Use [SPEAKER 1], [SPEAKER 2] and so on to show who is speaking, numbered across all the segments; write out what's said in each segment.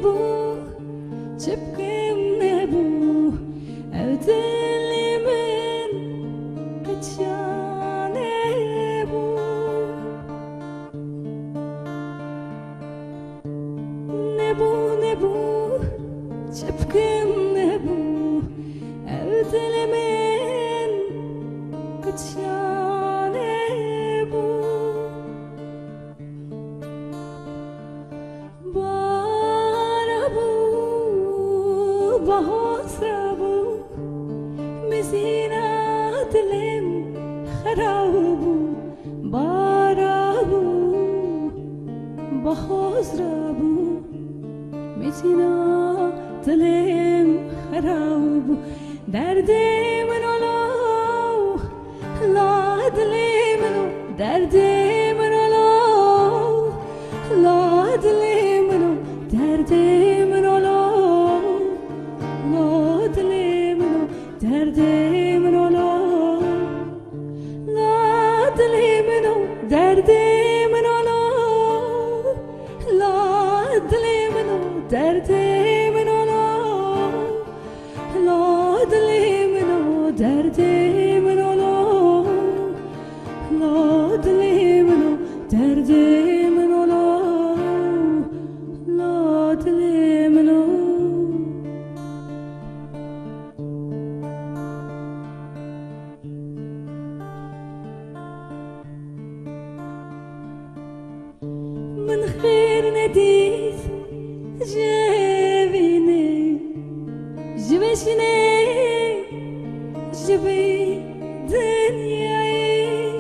[SPEAKER 1] نبو چپکم نبو او دلی من قچانه بو نبو چپکم نبو او دلی من قچانه بو بحسرابو مسينا تلم خرابو بارابو بحسرابو مسينا تلم خرابو درد منو لا دلي منو درد منو لا دلي منو درد منو دردی منو لا دلی منو دردی منو لا دلی منو دردی منو لا دلی منو دردی منو لا دلی منو دردی منو لا دلی منو من خير نديت جابيني جبشني جبي دنياي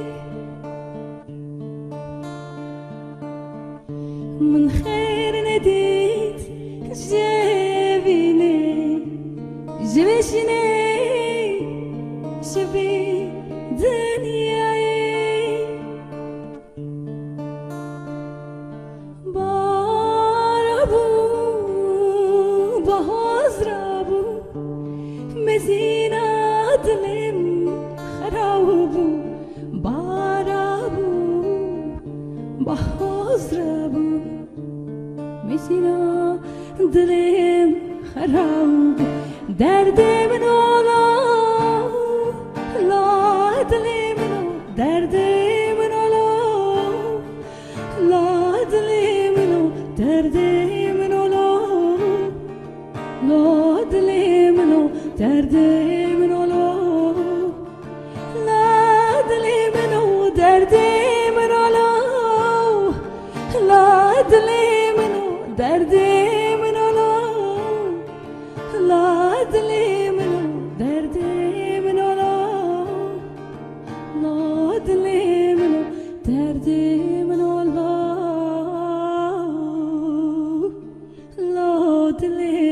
[SPEAKER 1] من خير نديت جابيني جبشني جبي دنياي بحزرابو مسينا دلم خرابو بارابو بحزرابو مسينا دلم خرابو درد منو لا دلي منو درد منو لا دلي منو درد منو لا دلي منو دردي منو لا دلي منو دردي منو لا دلي منو دردي منو لا دلي منو دردي منو لا دلي منو دردي منو لا دلي